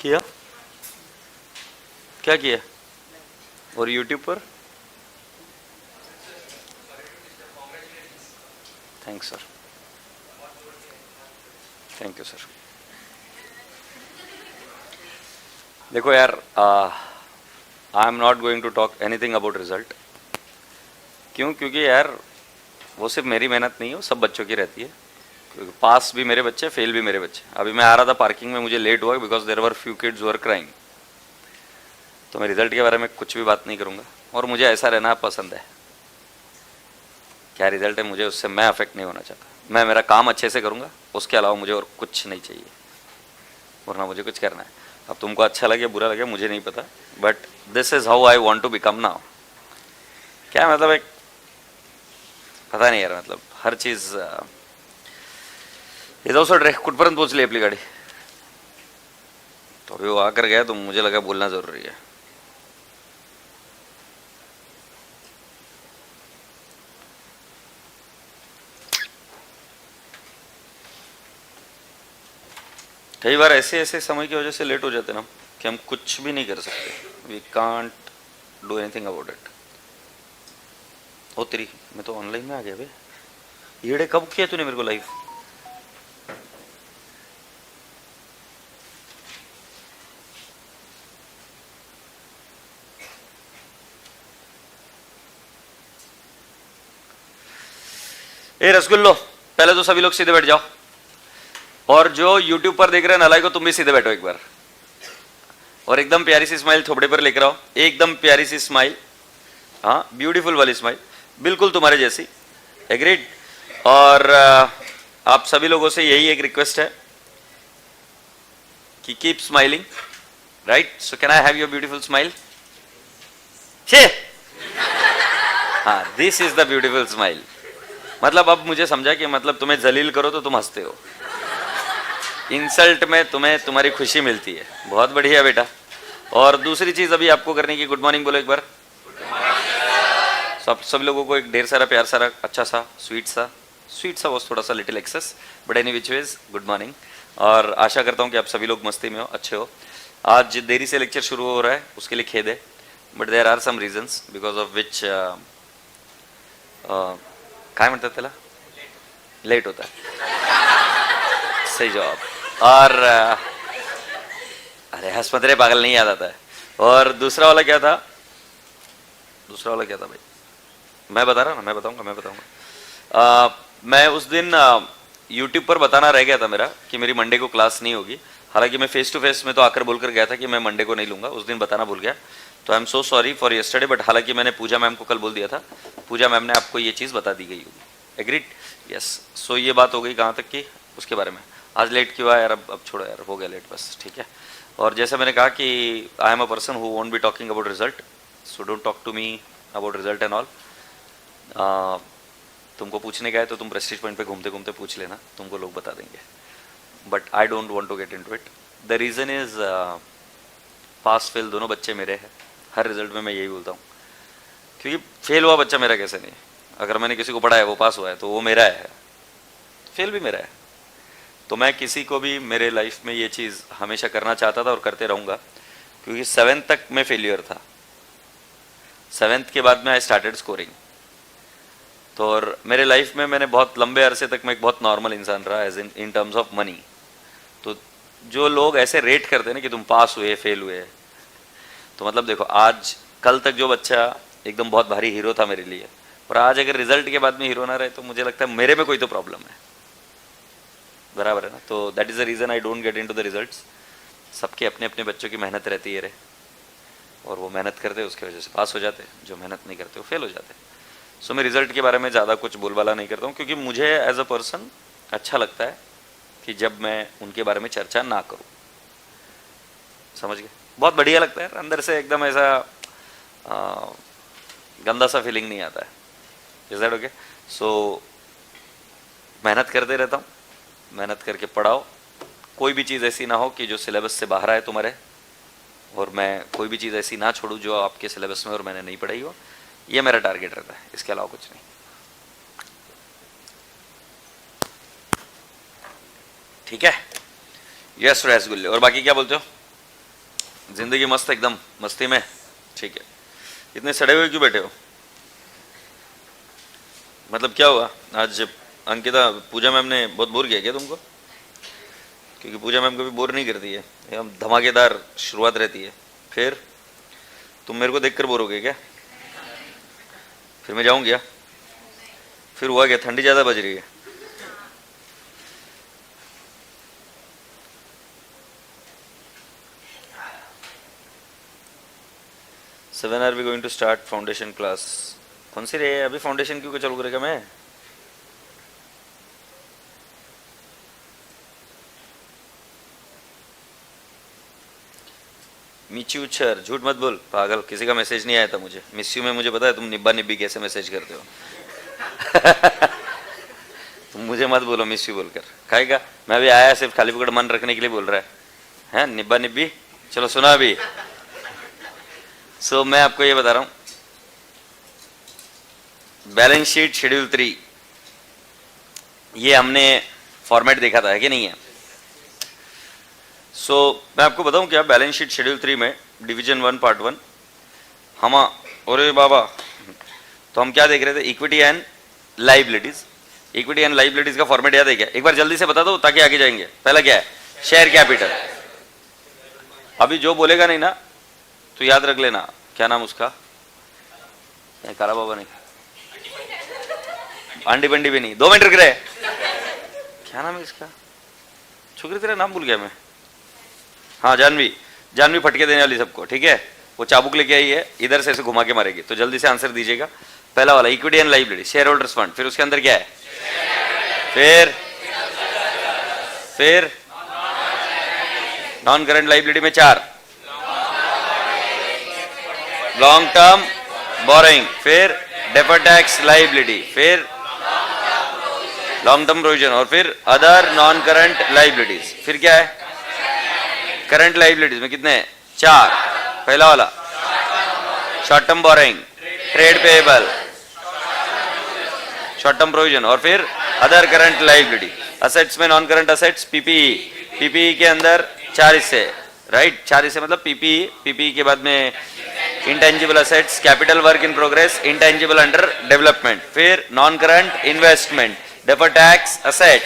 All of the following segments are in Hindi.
किया? क्या किया? और यूट्यूब पर? Thanks sir, thank you sir. देखो यार, I am not going to talk anything about result. क्यों? क्योंकि यार वो सिर्फ मेरी मेहनत नहीं है, वो सब बच्चों की रहती है। क्योंकि पास भी मेरे बच्चे, फेल भी मेरे बच्चे। अभी मैं आ रहा था पार्किंग में, मुझे लेट हुआ because there were few kids were crying. तो मैं रिजल्ट के बारे में कुछ भी बात नहीं करूंगा, और मुझे ऐसा रहना पसंद है। क्या रिजल्ट है मुझे उससे मैं अफेक्ट नहीं होना चाहता। मैं मेरा काम अच्छे से करूंगा, उसके अलावा मुझे और कुछ नहीं चाहिए, वरना मुझे कुछ करना है। अब तुमको अच्छा लगे बुरा लगे मुझे नहीं पता, but this is how I want to become now. क्या मतलब, एक पता नहीं यार, मतलब हर चीज हे जाऊ सोड रे, कुठपर्यंत पोहोचली आपली गाडी? तो अभी वो आकर गया तो मुझे लगा बोलना जरूरी है। कई बार ऐसे ऐसे समय की वजह से लेट हो जाते ना कि हम कुछ भी नहीं कर सकते। We can't do anything about it. ओ तेरी, मैं तो ऑनलाइन में आ गया बे। येड़े कब किया तूने मेरे को लाइव? ए रसगुल्लो, पहले तो सभी लोग सीधे बैठ जाओ, और जो यूट्यूब पर देख रहे हैं नलाई को, तुम भी सीधे बैठो एक बार, और एकदम प्यारी सी स्माइल थोबड़े पर लेकर आओ। एकदम प्यारी सी स्माइल, हाँ ब्यूटीफुल वाली स्माइल, बिल्कुल तुम्हारे जैसी। एग्रीड। और आप सभी लोगों से यही एक रिक्वेस्ट है कि keep smiling, right? So can I have your beautiful smile? छे, हाँ, this is the beautiful smile. मतलब अब मुझे समझा कि मतलब तुम्हें जलील करो तो तुम हंसते हो, इंसल्ट में तुम्हें तुम्हारी खुशी मिलती है। बहुत बढ़िया बेटा। और दूसरी चीज अभी आपको करने की, गुड मॉर्निंग बोलो एक बार। सब लोगों को एक ढेर सारा प्यार सारा अच्छा सा स्वीट सा वॉज थोड़ा सा little excess, but any which ways good morning. और आशा करता हूँ कि आप सभी लोग मस्ती में हो, अच्छे हो। आज देरी से लेक्चर शुरू हो रहा है, उसके लिए खेद है, but there are some reasons because of which काय म्हणतात त्याला, लेट होता है। सही जवाब। और अरे हंस रे पागल, नहीं याद आता है। और दूसरा वाला क्या था? दूसरा वाला क्या था भाई? मैं बता रहा ना, मैं बताऊंगा। मैं उस दिन यूट्यूब पर बताना रह गया था मेरा कि मेरी मंडे को क्लास नहीं होगी। हालांकि मैं फेस टू फेस में तो आकर बोलकर गया था कि मैं मंडे को नहीं लूंगा, उस दिन बताना भूल गया। तो I am so sorry for yesterday, but हालांकि मैंने पूजा मैम को कल बोल दिया था, पूजा मैम ने आपको ये चीज़ बता दी गई होगी। एग्रीड? यस। सो ये बात हो गई कहाँ तक की, उसके बारे में। आज लेट क्यों आया यार? अब छोड़ो यार, हो गया लेट, बस ठीक है। और जैसे मैंने कहा कि I am a person who won't be talking about result, so don't talk to me about result and all. तुमको पूछने का है तो तुम प्रेस्टीज पॉइंट पे घूमते घूमते पूछ लेना, तुमको लोग बता देंगे, but I don't want to get into it. The reason is pass fail दोनों बच्चे मेरे हैं। हर रिजल्ट में मैं यही बोलता हूँ, क्योंकि फेल हुआ बच्चा मेरा कैसे नहीं? अगर मैंने किसी को पढ़ाया वो पास हुआ है तो वो मेरा है, फेल भी मेरा है। तो मैं किसी को भी मेरे लाइफ में ये चीज़ हमेशा करना चाहता था और करते रहूँगा, क्योंकि 7th तक मैं फेलियर था। 7th के बाद में आई स्टार्टेड स्कोरिंग। तो और मेरे लाइफ में मैंने बहुत लंबे अरसे तक मैं एक बहुत नॉर्मल इंसान रहा as in terms of money. तो जो लोग ऐसे रेट करते हैं ना कि तुम पास हुए फेल हुए, तो मतलब देखो, आज कल तक जो बच्चा एकदम बहुत भारी हीरो था मेरे लिए, और आज अगर रिजल्ट के बाद में हीरो ना रहे, तो मुझे लगता है मेरे में कोई तो प्रॉब्लम है। बराबर है ना? तो that is the reason I don't get into the results. सबके अपने अपने बच्चों की मेहनत रहती है रे, और वो मेहनत करते उसकी वजह से पास हो जाते, जो मेहनत नहीं करते वो फेल हो जाते। सो मैं रिजल्ट के बारे में ज़्यादा कुछ बोलबाला नहीं करता हूँ, क्योंकि मुझे एज अ पर्सन अच्छा लगता है कि जब मैं उनके बारे में चर्चा ना करूँ। समझ गए? बहुत बढ़िया लगता है अंदर से, एकदम ऐसा गंदा सा फीलिंग नहीं आता है। Is that okay? सो मेहनत करते रहता हूँ, मेहनत करके पढ़ाओ। कोई भी चीज़ ऐसी ना हो कि जो सिलेबस से बाहर आए तुम्हारे, और मैं कोई भी चीज़ ऐसी ना छोड़ूँ जो आपके सिलेबस में और मैंने नहीं पढ़ाई हो। ये मेरा टारगेट रहता है, इसके अलावा कुछ नहीं। ठीक है? यस रसगुल्ले। और बाकी क्या बोलते हो? जिंदगी मस्त एकदम मस्ती में, ठीक है। इतने सड़े हुए क्यों बैठे हो? मतलब क्या हुआ आज? अंकिता पूजा मैम ने बहुत बोर किया क्या तुमको? क्योंकि पूजा मैम कभी बोर नहीं करती है, एकदम धमाकेदार शुरुआत रहती है। फिर तुम मेरे को देखकर बोर हो गए क्या? फिर मैं जाऊं क्या? फिर हुआ क्या? ठंडी ज्यादा बज रही है। Seven are we going to start foundation class? कौन सी रे? अभी फाउंडेशन क्यों चालू करेगा मैं? मिच्यूचर, झूठ मत बोल पागल, किसी का मैसेज नहीं आया था मुझे। मिस यू में मुझे पता है तुम निब्बा निब्बी कैसे मैसेज करते हो। तुम मुझे मत बोलो मिस यू बोलकर, खाएगा। मैं अभी आया सिर्फ खाली पकड़ मन रखने के लिए बोल रहा है निब्बा निब्बी। चलो सुना अभी। सो मैं आपको ये बता रहा हूं, बैलेंस शीट शेड्यूल 3, ये हमने फॉर्मेट देखा था, है कि नहीं है? सो मैं आपको बताऊं क्या, बैलेंस शीट शेड्यूल 3 में डिवीजन 1 पार्ट 1 हम, अरे बाबा, तो हम क्या देख रहे थे? Equity and liabilities. Equity and liabilities का फॉर्मेट याद है क्या? एक बार जल्दी से बता दो ताकि आगे जाएंगे। पहला क्या है? Share capital. अभी जो बोलेगा नहीं ना तो याद रख लेना, क्या नाम उसका? काला बाबा नहीं, अंडी बंडी भी नहीं। 2 मिनट रुक रहे, क्या नाम है इसका? छोकरी तेरा नाम भूल गया मैं। हाँ जानवी, जानवी फटके देने वाली सबको, ठीक है। वो चाबुक लेके आई है, इधर से ऐसे घुमा के मारेगी। तो जल्दी से आंसर दीजिएगा। पहला वाला equity and liability, share holders fund. फिर उसके अंदर क्या है? फिर नॉन करंट लाइबिलिटी में 4, लॉन्ग टर्म बोरिंग, फिर डेफर्ड टैक्स लाइबिलिटी, फिर लॉन्ग टर्म प्रोविजन, और फिर अदर नॉन करंट लाइबिलिटीज। फिर क्या है? करंट लाइबिलिटीज में कितने हैं? 4। पहला वाला short term boring, trade payable, short term provision, और फिर अदर करंट लाइबिलिटी। असेट्स में non current assets, PPE. PPE के अंदर 4 हिस्से, राइट? 4 हिस्से मतलब पीपीई, पीपीई के बाद में intangible assets, capital work in progress, intangible under development, फिर non current investment, deferred tax asset,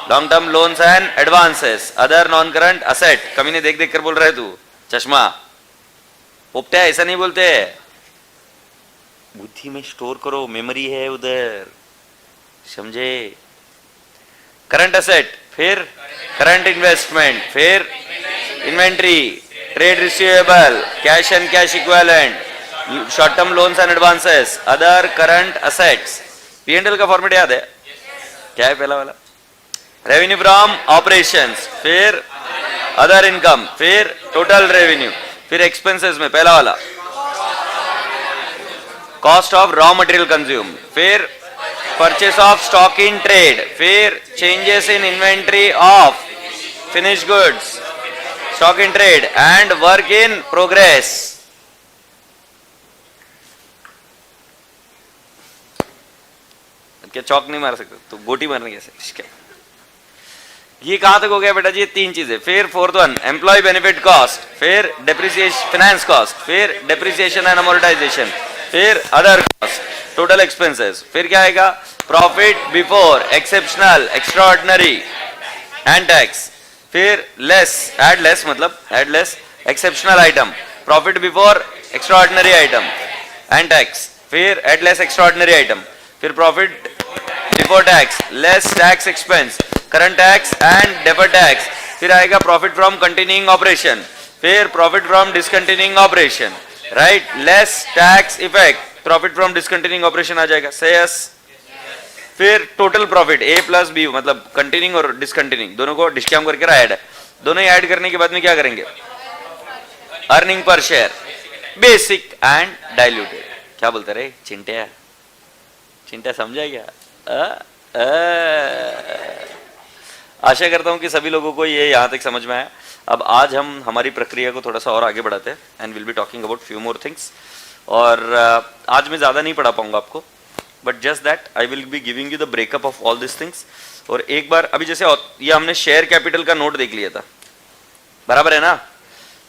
long term loans and advances, other non current asset. कभी नहीं देख देख कर बोल रहा है तू, चश्मा पोपटा, ऐसा नहीं बोलते। बुद्धि में स्टोर करो, मेमोरी है उधर, समझे? करंट असेट, फिर करंट इन्वेस्टमेंट, फिर inventory, trade receivable, cash and cash equivalent, short term loans and advances, other current assets. PNL का फॉर्मेट याद है क्या है? पहला वाला रेवेन्यू फ्रॉम ऑपरेशंस, फिर अदर इनकम, फिर टोटल रेवेन्यू, फिर एक्सपेंसेस में पहला वाला cost of raw material consume, फिर purchase of stock in trade, फिर changes in inventory of finished goods, stock in trade and work in progress. क्या चौक नहीं मार सकते तो गोटी मारने कैसे? ये कहां तक हो गया बेटा जी? ये 3 चीजें। फिर 4th one employ benefit cost, फिर डेप्रिसिएशन फाइनेंस कॉस्ट, फिर डेप्रिसिएशन एंड अमोर्टाइजेशन, फिर अदर कॉस्ट, टोटल एक्सपेंसेस। फिर क्या आएगा? Profit before exceptional, extraordinary and tax, फिर लेस, एड लेस मतलब add less exceptional item, profit before extraordinary item and tax, फिर एड लेस एक्स्ट्राऑर्डिनरी आइटम, फिर profit before tax, less tax expense, current tax and deferred tax. फिर आएगा प्रॉफिट फ्रॉम कंटिन्यूइंग ऑपरेशन, फिर profit from discontinuing operation, right? Less tax effect, profit from discontinuing operation आ जाएगा, से यस। फिर total profit A plus B, मतलब कंटिन्यूइंग और डिसकंटिन्यूइंग दोनों को डिस्काउंट करके ऐड, दोनों ही ऐड करने के बाद में क्या करेंगे? Earning per share, basic and diluted. क्या बोलते रहे चिंटिया? चिंटा समझा क्या? आशा करता हूं कि सभी लोगों को ये यहां तक समझ में आया। अब आज हम हमारी प्रक्रिया को थोड़ा सा और आगे बढ़ाते हैं and will be talking about few more things. और आज मैं ज़्यादा नहीं पढ़ा पाऊंगा आपको, but just that I will be giving you the breakup of all this things. और एक बार अभी जैसे ये हमने शेयर कैपिटल का नोट देख लिया था, बराबर है ना?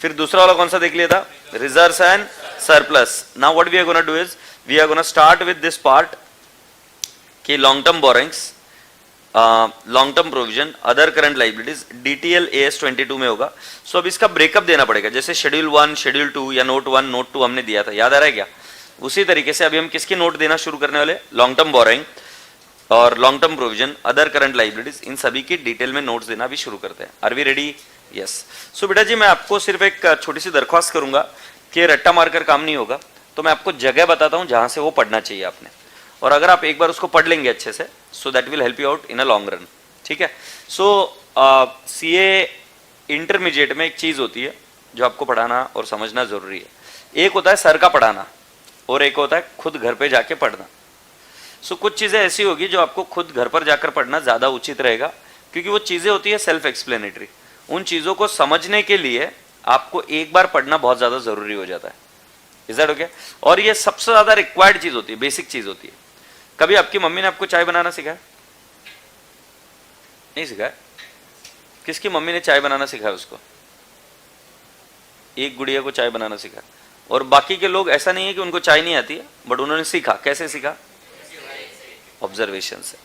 फिर दूसरा वाला कौन सा देख लिया था, reserves and surplus. Now what we are gonna do is we are gonna start with this part कि long term borrowings, long term provision, other current liabilities, DTL AS 22 में होगा. सो अब इसका ब्रेकअप देना पड़ेगा, जैसे शेड्यूल 1, शेड्यूल 2 या नोट 1, नोट 2 हमने दिया था, याद आ रहा है क्या? उसी तरीके से अभी हम किसकी नोट देना शुरू करने वाले, लॉन्ग टर्म बोरिंग और long term provision, other current liabilities, इन सभी की डिटेल में नोट्स देना भी शुरू करते हैं. Are we ready? Yes. So बेटा जी मैं आपको सिर्फ एक छोटी सी दरख्वास्त करूंगा कि रट्टा मारकर काम नहीं होगा, तो मैं आपको जगह बताता हूं जहां से वो पढ़ना चाहिए आपने, और अगर आप एक बार उसको पढ़ लेंगे अच्छे से, so that will help you out in a long run. ठीक है. सो सीए इंटरमीडिएट में एक चीज होती है जो आपको पढ़ाना और समझना जरूरी है. एक होता है सर का पढ़ाना और एक होता है खुद घर पे जाके पढ़ना. सो कुछ चीजें ऐसी होगी जो आपको खुद घर पर जाकर पढ़ना ज्यादा उचित रहेगा, क्योंकि वो चीजें होती है सेल्फ एक्सप्लेनेटरी. उन चीजों को समझने के लिए आपको एक बार पढ़ना बहुत ज्यादा जरूरी हो जाता है. Is that okay? और ये सबसे ज्यादा रिक्वायर्ड चीज होती है, बेसिक चीज होती है. कभी आपकी मम्मी ने आपको चाय बनाना सिखाया? नहीं सिखाया? किसकी मम्मी ने चाय बनाना सिखाया उसको? एक गुड़िया को चाय बनाना सिखाया, और बाकी के लोग ऐसा नहीं है कि उनको चाय नहीं आती है, बट उन्होंने सीखा. कैसे सीखा? ऑब्जर्वेशन से.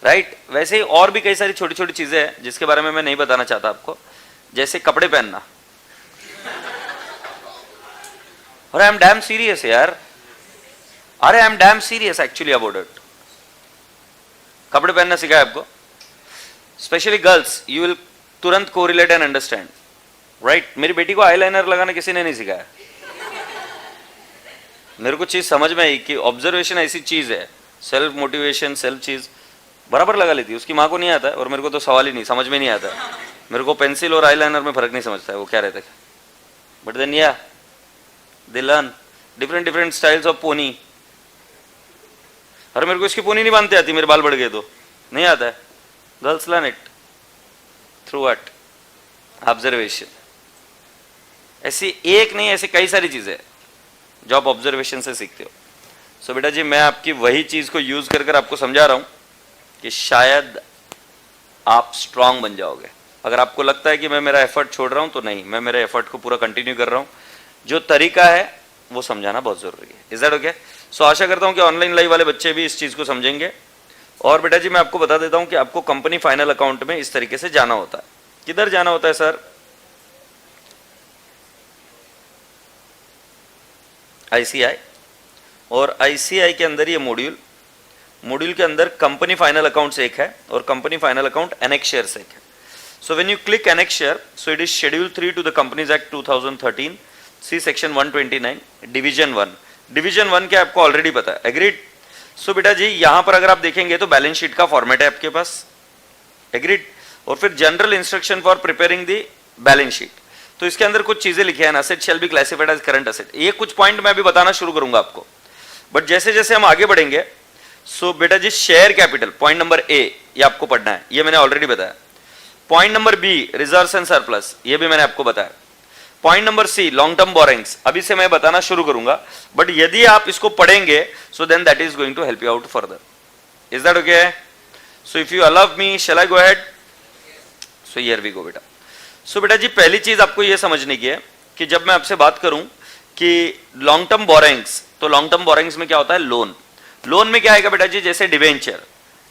राइट. वैसे ही और भी कई सारी छोटी छोटी चीजें हैं जिसके बारे में मैं नहीं बताना चाहता आपको, जैसे कपड़े पहनना. और आई एम डैम सीरियस यार, अरे I am damn serious actually about it. कपड़े पहनना सिखाया आपको, स्पेशली गर्ल्स, यू विल तुरंत कोरिलेट एंड अंडरस्टैंड. राइट. मेरी बेटी को आईलाइनर लगाना किसी ने नहीं सिखाया. मेरे को चीज समझ में आई कि ऑब्जर्वेशन ऐसी चीज है, सेल्फ मोटिवेशन, सेल्फ चीज बराबर लगा लेती है. उसकी माँ को नहीं आता है, और मेरे को तो सवाल ही नहीं, समझ में नहीं आता है. मेरे को पेंसिल और आईलाइनर में फर्क नहीं समझता है वो क्या रहता है. बट देन या they learn different different styles of pony. अरे मेरे को इसकी पोनी नहीं बांधते आती, मेरे बाल बढ़ गए तो नहीं आता है. Girls learn it through what? Observation. ऐसी एक नहीं, ऐसी कई सारी चीजें जो आप ऑब्जर्वेशन से सीखते हो. सो बेटा जी मैं आपकी वही चीज को यूज कर कर आपको समझा रहा हूं कि शायद आप स्ट्रांग बन जाओगे. अगर आपको लगता है कि मैं मेरा एफर्ट छोड़ रहा हूं, तो नहीं, मैं मेरे एफर्ट को पूरा कंटिन्यू कर रहा हूं. जो तरीका है वो समझाना बहुत जरूरी है. Is that okay? सो आशा करता हूं कि ऑनलाइन लाइव वाले बच्चे भी इस चीज को समझेंगे. और बेटा जी मैं आपको बता देता हूं कि आपको कंपनी फाइनल अकाउंट में इस तरीके से जाना होता है. किधर जाना होता है सर? आईसीआई. और आईसीआई के अंदर ये मॉड्यूल के अंदर कंपनी फाइनल अकाउंट्स एक है और कंपनी फाइनल अकाउंट एनेक्शियर्स एक है. So when you click annexure, so it is schedule 3 to the companies act 2013, see section 129, division 1. Division 1 क्या आपको ऑलरेडी पता है. एग्रीड? सो बेटा जी यहां पर अगर आप देखेंगे तो बैलेंस शीट का फॉर्मेट है आपके पास. एग्रीड? और फिर general instruction for preparing the balance sheet. तो इसके अंदर कुछ चीजें लिखी है, asset shall be classified as current asset. ये कुछ पॉइंट मैं अभी बताना शुरू करूंगा आपको, बट जैसे जैसे हम आगे बढ़ेंगे. सो बेटा जी share capital point number A, ये आपको पढ़ना है, ये मैंने ऑलरेडी बताया. Point number B reserves and surplus, ये भी मैंने आपको बताया. Point number C long term borrowings, अभी से मैं बताना शुरू करूंगा, बट यदि आप इसको पढ़ेंगे so then that is going to help you out further. Is that okay? So if you allow me, shall I go ahead? So here we go बेटा. सो बेटा जी पहली चीज आपको यह समझने की है कि जब मैं आपसे बात करूं कि लॉन्ग टर्म बोरिंग्स, तो लॉन्ग टर्म बोरिंग्स में क्या होता है? लोन. लोन में क्या आएगा बेटा जी? जैसे डिवेंचर,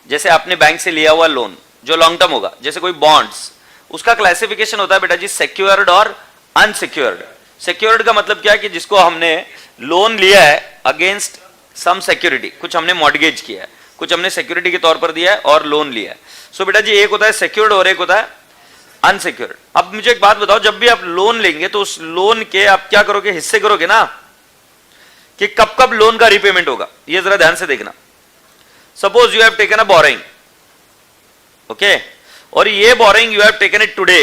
जैसे आपने बैंक से लिया हुआ लोन जो लॉन्ग टर्म होगा, जैसे कोई बॉन्ड्स, उसका क्लासिफिकेशन होता है बेटा जी सिक्योर्ड और अनसिक्योर्ड. सिक्योर्ड का मतलब क्या है कि जिसको हमने लोन लिया है अगेंस्ट सम सिक्योरिटी, कुछ हमने मॉर्गेज किया है, कुछ हमने सिक्योरिटी के तौर पर दिया है और लोन लिया है. सो बेटा जी एक होता है सिक्योर्ड और एक होता है अनसिक्योर्ड. अब मुझे एक बात बताओ, जब भी आप लोन लेंगे तो उस लोन के आप क्या करोगे? हिस्से करोगे ना, कि कब कब लोन का रिपेमेंट होगा. ये जरा ध्यान से देखना. Suppose you have taken a borrowing, okay, और ये borrowing you have taken it today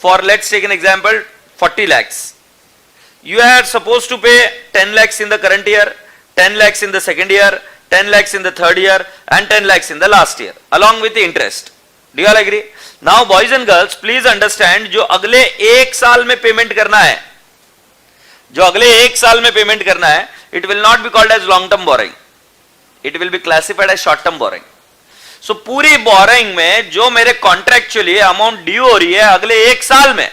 for, let's take an example, 40 lakhs. You are supposed to pay 10 lakhs in the current year, 10 lakhs in the second year, 10 lakhs in the third year, and 10 lakhs in the last year, along with the interest. Do you all agree? Now, boys and girls, please understand, जो अगले एक साल में पेमेंट करना है, जो अगले एक साल में पेमेंट करना है, it will not be called as long term borrowing. It will be classified as short term borrowing. So, पूरी बोरिंग में जो मेरे कॉन्ट्रेक्चुअली अमाउंट ड्यू हो रही है अगले एक साल में,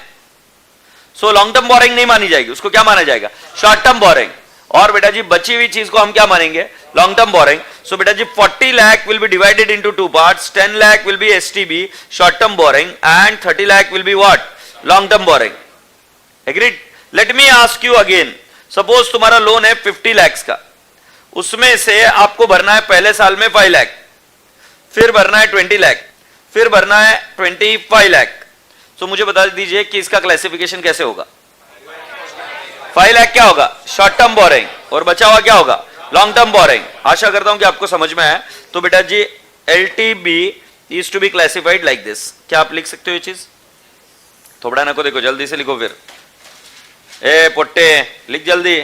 सो लॉन्ग टर्म बोरिंग नहीं मानी जाएगी, उसको क्या माना जाएगा? Short term borrowing. और बेटा जी बची हुई चीज को हम क्या मानेंगे? Long term borrowing. सो बेटा जी 40 lakh will be divided into two parts, 10 lakh will be STB short term borrowing and 30 lakh will be what? Long term borrowing. Agreed? Let me ask you again, suppose तुम्हारा लोन है 50 लाख का, उसमें से आपको भरना है पहले साल में 5 लाख, फिर भरना है 20 लाख, फिर भरना है 25 लाख। तो मुझे बता दीजिए कि इसका क्लासिफिकेशन कैसे होगा? 5 लाख क्या होगा? शॉर्ट टर्म बोरिंग, और बचा हुआ क्या होगा? Long term boring. आशा करता हूं कि आपको समझ में आया। तो बेटा जी LTB is to be classified like this. क्या आप लिख सकते हो ये चीज? थोड़ा ना को देखो, जल्दी से लिखो। फिर ए पोट्टे लिख जल्दी।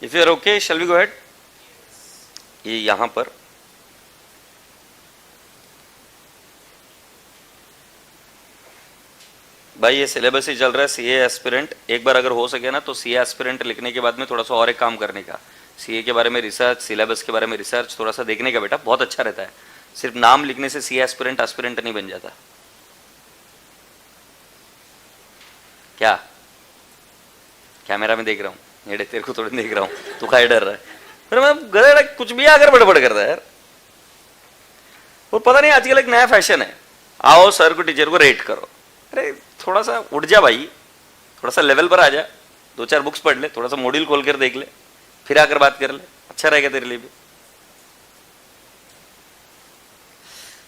If you are okay, shall we go ahead? ये यहां पर भाई ये सिलेबस ही चल रहा है सीए एस्पिरेंट। एक बार अगर हो सके ना तो सीए एस्पिरेंट लिखने के बाद में थोड़ा सा और एक काम करने का, सीए के बारे में रिसर्च, सिलेबस के बारे में रिसर्च थोड़ा सा देखने का बेटा, बहुत अच्छा रहता है। सिर्फ नाम लिखने से सीए एस्पिरेंट एस्पिरेंट नहीं बन जाता। क्या कैमरा में देख रहा हूँ, नेड़े तेरे को थोड़ी देख रहा हूँ, तू खाई डर रहा है। फिर मैं कुछ भी आकर बड़बड़ करता है यार। और पता नहीं आजकल एक नया फैशन है, आओ सर को टीचर को रेट करो। अरे थोड़ा सा उठ जा भाई, थोड़ा सा लेवल पर आ जा, 2-4 बुक्स पढ़ ले, थोड़ा सा मॉड्यूल खोल कर देख ले, फिर आकर बात कर ले, अच्छा रहेगा तेरे लिए भी।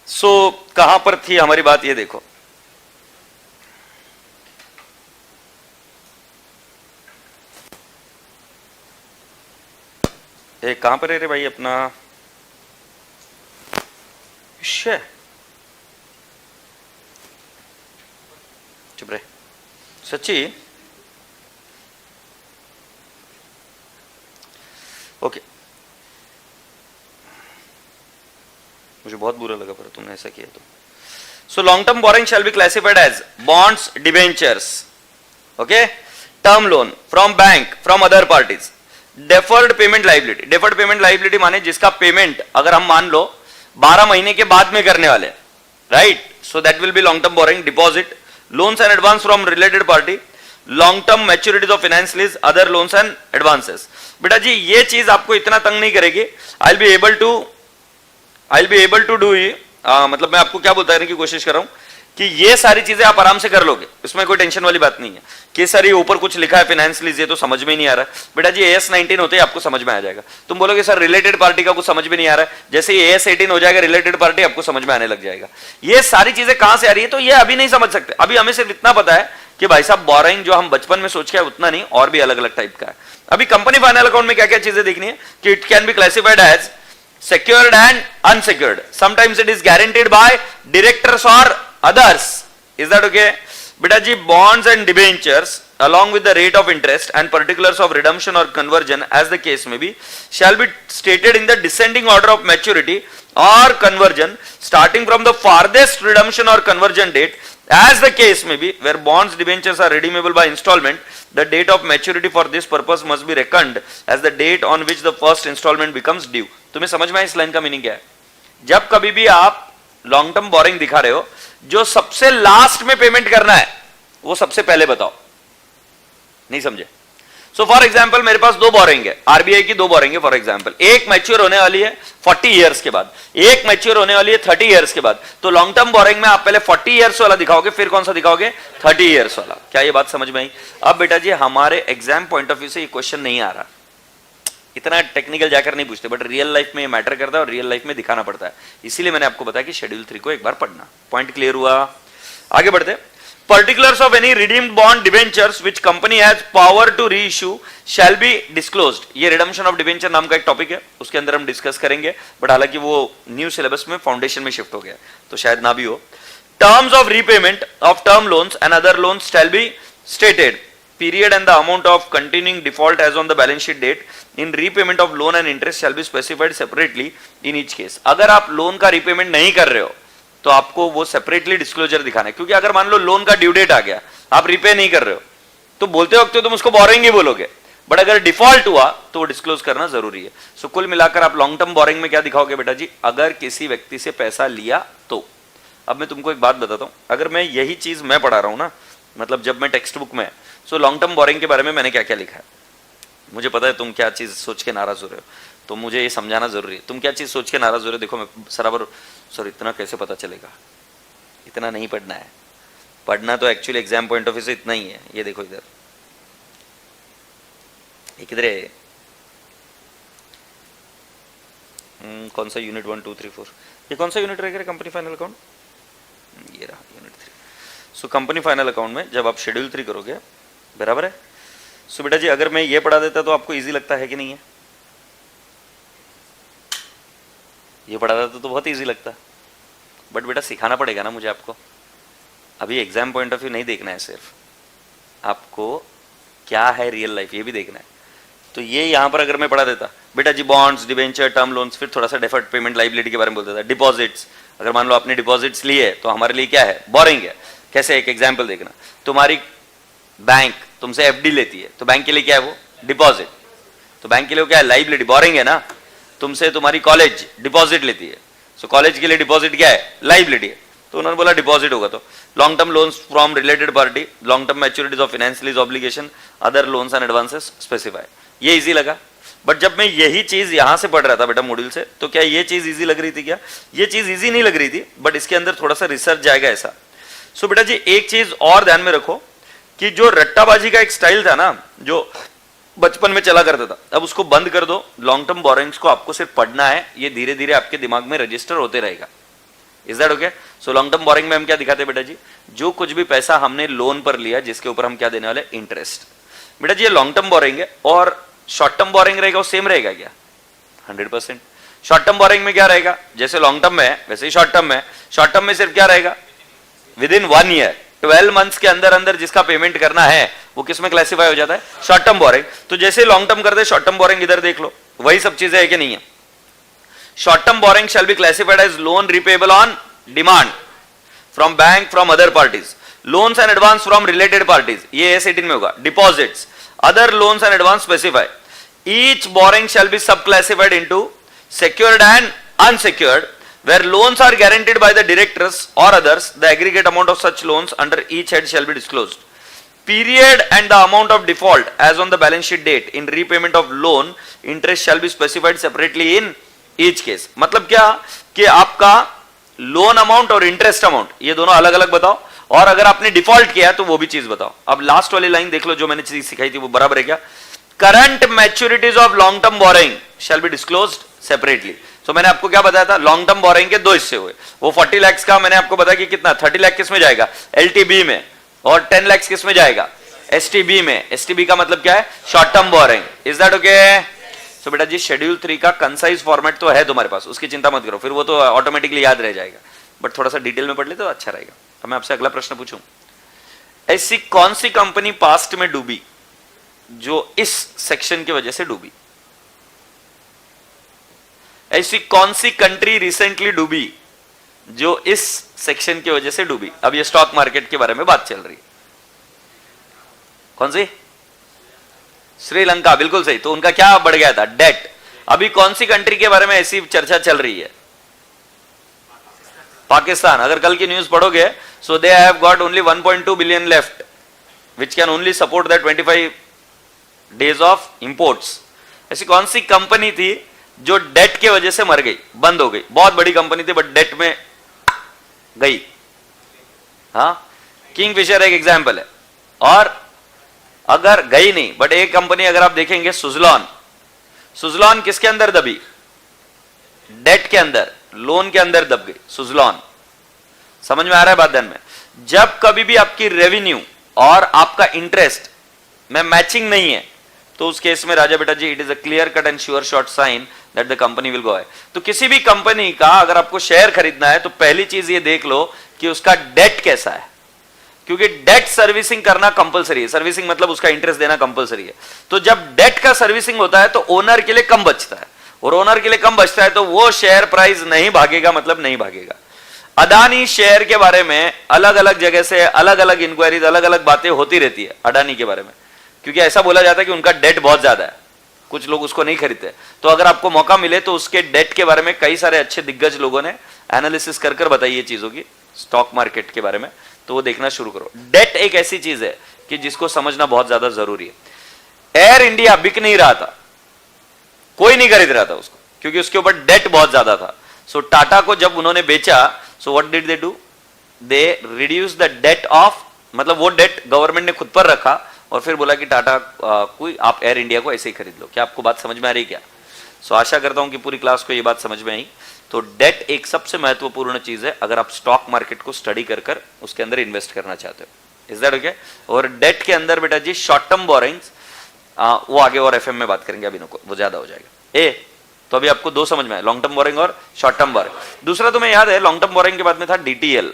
सो कहां पर थी हमारी बात, ये देखो। कहां पर है रे भाई अपना चुप रहे सच्ची। ओके मुझे बहुत बुरा लगा पर तुमने ऐसा किया तो। So long term borrowing shall be classified as bonds, debentures, okay, term loan from bank, from other parties, deferred payment liability. Deferred payment liability माने जिसका पेमेंट अगर हम मान लो 12 महीने के बाद में करने वाले, right? So that will be long term boring. Deposit, loans and advance from related party, long term maturities of finance lease, other loans and advances। बेटा जी ये चीज आपको इतना तंग नहीं करेगी। I'll be able to do ये मतलब मैं आपको क्या बताने की कोशिश कर रहा हूं कि ये सारी चीजें आप आराम से कर लोगे, इसमें कोई टेंशन वाली बात नहीं है कि सर ये ऊपर कुछ लिखा है फाइनेंस लीज, ये तो समझ में नहीं आ रहा। बेटा जी AS19 होते ही आपको समझ में आ जाएगा। तुम बोलोगे सर रिलेटेड पार्टी का कुछ समझ में नहीं आ रहा है, जैसे ही AS18 हो जाएगा रिलेटेड पार्टी आपको समझ में आने लग जाएगा। ये सारी चीजें कहां से आ रही है तो ये अभी नहीं समझ सकते। अभी हमें सिर्फ इतना पता है कि भाई साहब बोरिंग जो हम बचपन में सोच के उतना नहीं, और भी अलग अलग टाइप का है। अभी कंपनी फाइनल अकाउंट में क्या क्या चीजें देखनी है कि it can be classified as secured and unsecured, sometimes it is guaranteed by directors or others, is that okay? Beta ji bonds and debentures along with the rate of interest and particulars of redemption or conversion as the case may be shall be stated in the descending order of maturity or conversion starting from the farthest redemption or conversion date as the case may be, where bonds debentures are redeemable by installment, the date of maturity for this purpose must be reckoned as the date on which the first installment becomes due। तुम्हें समझ में इस लाइन का मीनिंग क्या है? जब कभी भी आप लॉन्ग टर्म बोरिंग दिखा रहे हो, जो सबसे लास्ट में पेमेंट करना है वो सबसे पहले बताओ। नहीं समझे? सो फॉर एग्जाम्पल मेरे पास 2 बोरिंग है, आरबीआई की 2 बोरिंग है फॉर एग्जाम्पल। एक मैच्योर होने वाली है 40 ईयर्स के बाद, एक मैच्योर होने वाली है 30 ईयर्स के बाद। तो लॉन्ग टर्म बोरिंग में आप पहले 40 ईयर्स वाला दिखाओगे, फिर कौन सा दिखाओगे? 30 ईयर्स वाला। क्या ये बात समझ में आई? अब बेटा जी हमारे एग्जाम पॉइंट ऑफ व्यू से ये क्वेश्चन नहीं आ रहा, इतना टेक्निकल जाकर नहीं पूछते, बट रियल लाइफ में ये मैटर करता है और रियल लाइफ में दिखाना पड़ता है। इसीलिए मैंने आपको बताया कि शेड्यूल 3 को एक बार पढ़ना। पॉइंट क्लियर हुआ? आगे बढ़ते। Particulars of any redeemed bond debentures which company has power to re issue shall be disclosed. ये रिडम्पशन ऑफ डिबेंचर नाम का एक टॉपिक है, उसके अंदर हम डिस्कस करेंगे, बट हालांकि वो न्यू सिलेबस में फाउंडेशन में शिफ्ट हो गया तो शायद ना भी हो। Terms of repayment of term loans and other loans shall be stated. Period and the amount of continuing default as on the balance sheet date in repayment of loan and interest shall be specified separately in each case। अगर आप लोन का रीपेमेंट नहीं कर रहे हो तो आपको वो सेपरेटली डिस्क्लोजर दिखाना है, क्योंकि अगर मान लो लोन का ड्यू डेट आ गया, आप रीपे नहीं कर रहे हो, तो बोलते वक्त तुम उसको बोरिंग ही बोलोगे, बट अगर डिफॉल्ट हुआ तो वो डिस्क्लोज करना जरूरी है। सो कुल मिलाकर आप लॉन्ग टर्म बोरिंग में क्या दिखाओगे बेटा जी? अगर किसी व्यक्ति से पैसा लिया तो। अब मैं तुमको एक बात बताता हूं, अगर मैं यही चीज मैं पढ़ा रहा हूं ना, मतलब जब मैं टेक्स्ट बुक में, सो लॉन्ग टर्म बोरिंग के बारे में मैंने क्या क्या लिखा है, मुझे पता है तुम क्या चीज सोच के नाराज हो रहे हो, तो मुझे ये समझाना जरूरी है। तुम क्या चीज सोच के नाराज हो रहे हो? देखो मैं बराबर, सर इतना कैसे पता चलेगा? इतना नहीं पढ़ना है, पढ़ना तो actually exam point of view से इतना ही है। ये देखो इधर, किधर है, कौन सा यूनिट 1 2 3 4, ये कौन सा यूनिट रहेगा? कंपनी फाइनल अकाउंट, ये रहा unit 3। So company final account में जब आप शेड्यूल 3 करोगे, बराबर है। सो बेटा जी अगर मैं ये पढ़ा देता तो आपको इजी लगता है कि नहीं है? ये पढ़ा देता तो बहुत इजी लगता, बट बेटा सिखाना पड़ेगा ना मुझे आपको। अभी एग्जाम पॉइंट ऑफ व्यू नहीं देखना है, सिर्फ आपको क्या है रियल लाइफ ये भी देखना है। तो ये यहां पर अगर मैं पढ़ा देता बेटा जी बॉन्ड्स, डिबेंचर, टर्म लोन्स, फिर थोड़ा सा डेफर्ड पेमेंट लाइबिलिटी के बारे में बोल देता, डिपॉजिट्स, अगर मान लो आपने डिपॉजिट्स लिए तो हमारे लिए क्या है? बोरिंग है। कैसे? एक एग्जाम्पल देखना, तुम्हारी बैंक तुमसे एफडी लेती है तो बैंक के लिए क्या है? वो डिपॉजिट। तो बैंक के लिए क्या है? लाइबिलिटी, बोरिंग है ना। तुमसे तुम्हारी कॉलेज डिपॉजिट लेती है, सो कॉलेज के लिए डिपॉजिट क्या है? लाइबिलिटी है। तो उन्होंने बोला डिपॉजिट होगा। तो long term loans from related party, long term मैच्योरिटीज of financial lease obligation, other loans and advances specify. ये इजी लगा, बट जब मैं यही चीज यहां से पढ़ रहा था बेटा मॉड्यूल से, तो क्या ये चीज इजी लग रही थी? क्या ये चीज इजी नहीं लग रही थी, बट इसके अंदर थोड़ा सा रिसर्च जाएगा ऐसा। सो बेटा जी एक चीज और ध्यान में रखो कि जो रट्टाबाजी का एक स्टाइल था ना, जो बचपन में चला करता था, अब उसको बंद कर दो। लॉन्ग टर्म बोरिंग्स को आपको सिर्फ पढ़ना है, ये धीरे धीरे आपके दिमाग में रजिस्टर होते रहेगा। Is that okay? So long term boring में हम क्या दिखाते हैं बेटा जी? जो कुछ भी पैसा हमने लोन पर लिया जिसके ऊपर हम क्या देने वाले? इंटरेस्ट। बेटा जी ये लॉन्ग टर्म बोरिंग है, और शॉर्ट टर्म बोरिंग रहेगा वो सेम रहेगा क्या? 100%। शॉर्ट टर्म बोरिंग में क्या रहेगा? जैसे लॉन्ग टर्म में है वैसे ही शॉर्ट टर्म में। शॉर्ट टर्म में सिर्फ क्या रहेगा? विद इन 1 ईयर, 12 मंथ्स के अंदर अंदर जिसका पेमेंट करना है वो किस में क्लासिफाई हो जाता है? Short term boring. तो जैसे लॉन्ग टर्म करते शॉर्ट टर्म बोरिंग, इधर देख लो वही सब चीजें है कि नहीं है? Short term borrowing shall be classified as loan repayable on demand from bank, from other parties, loans and advance from related parties, ये S18 में होगा, deposits, other loans and advance specify. Each borrowing shall be sub classified into secured and unsecured, where loans are guaranteed by the directors or others. The aggregate amount of such loans under each head shall be disclosed. Period and the amount of default as on the balance sheet date in repayment of loan interest shall be specified separately in each case. मतलब क्या कि आपका लोन अमाउंट और इंटरेस्ट अमाउंट ये दोनों अलग अलग बताओ, और अगर आपने डिफॉल्ट किया तो वो भी चीज बताओ। अब लास्ट वाली लाइन देख लो, जो मैंने चीज सिखाई थी वो बराबर है क्या? Current मैच्योरिटीज of long term borrowing shall be disclosed separately. तो मैंने आपको क्या बताया था? लॉन्ग टर्म बोरिंग के 2 हिस्से हुए। वो 40 लाख का मैंने आपको बताया कि कितना 30 लाख किस में जाएगा? LTB में, और 10 लाख किस में जाएगा? STB में। STB का मतलब क्या है? Short term borrowing. Is that okay? So बेटा जी शेड्यूल 3 का कंसाइज फॉर्मेट तो है तुम्हारे पास, उसकी चिंता मत करो, फिर वो तो ऑटोमेटिकली याद रह जाएगा, बट थोड़ा सा डिटेल में पढ़ ले तो अच्छा रहेगा। तो मैं आपसे अगला प्रश्न पूछूं, ऐसी कौन सी कंपनी पास्ट में डूबी जो इस सेक्शन की वजह से डूबी? ऐसी कौन सी कंट्री रिसेंटली डूबी जो इस सेक्शन की वजह से डूबी? अब ये स्टॉक मार्केट के बारे में बात चल रही है। कौन सी? श्रीलंका, बिल्कुल सही। तो उनका क्या बढ़ गया था? डेट। अभी कौन सी कंट्री के बारे में ऐसी चर्चा चल रही है? पाकिस्तान। अगर कल की न्यूज पढ़ोगे, so they have got only 1.2 billion left which can only support the 25 days of imports. ऐसी कौन सी कंपनी थी जो डेट के वजह से मर गई, बंद हो गई? बहुत बड़ी कंपनी थी बट डेट में गई। हाँ, किंगफिशर एक एग्जाम्पल है। और अगर गई नहीं, बट एक कंपनी अगर आप देखेंगे सुजलॉन, सुजलॉन किसके अंदर दबी? डेट के अंदर, लोन के अंदर दब गई सुजलॉन। समझ में आ रहा है बात ध्यान में? जब कभी भी आपकी रेवेन्यू और आपका इंटरेस्ट में मैचिंग नहीं है तो उस केस में राजा बेटा जी it is a clear cut and sure short sign that the company will go है। तो किसी भी कंपनी का अगर आपको शेयर खरीदना है तो पहली चीज ये देख लो कि उसका डेट कैसा है, क्योंकि डेट सर्विसिंग करना कंपलसरी है। सर्विसिंग मतलब उसका इंटरेस्ट देना कंपलसरी है। तो जब डेट का सर्विसिंग होता है तो ओनर के लिए कम बचता है, और ओनर के लिए कम बचता है तो वो शेयर प्राइस नहीं भागेगा, मतलब नहीं भागेगा। अडानी शेयर के बारे में अलग अलग जगह से अलग अलग इंक्वायरीज, अलग अलग बातें होती रहती है अडानी के बारे में, क्योंकि ऐसा बोला जाता है कि उनका डेट बहुत ज्यादा है, कुछ लोग उसको नहीं खरीदते। तो अगर आपको मौका मिले तो उसके डेट के बारे में कई सारे अच्छे दिग्गज लोगों ने एनालिसिस कर बताइए चीजों की, स्टॉक मार्केट के बारे में, तो वो देखना शुरू करो। डेट एक ऐसी चीज है कि जिसको समझना बहुत ज्यादा जरूरी है। एयर इंडिया बिक नहीं रहा था, कोई नहीं खरीद रहा था उसको, क्योंकि उसके ऊपर डेट बहुत ज्यादा था। सो टाटा को जब उन्होंने बेचा, so what did they do? They reduce the date of, मतलब वो डेट गवर्नमेंट ने खुद पर रखा और फिर बोला कि टाटा कोई आप एयर इंडिया को ऐसे ही खरीद लो। क्या आपको बात समझ में आ रही है क्या? सो आशा करता हूं कि पूरी क्लास को ये बात समझ में आई। तो डेट एक सबसे महत्वपूर्ण चीज है अगर आप स्टॉक मार्केट को स्टडी कर उसके अंदर इन्वेस्ट करना चाहते हो। Is that okay? और डेट के अंदर बेटा जी शॉर्ट टर्म बोरिंग्स, वो आगे और एफएम में बात करेंगे, अभी नको वो ज्यादा हो जाएगा। ए तो अभी आपको दो समझ में आए, लॉन्ग टर्म बोरिंग और शॉर्ट टर्म बोरिंग। दूसरा तुम्हें याद है लॉन्ग टर्म बोरिंग के बाद में था डीटीएल।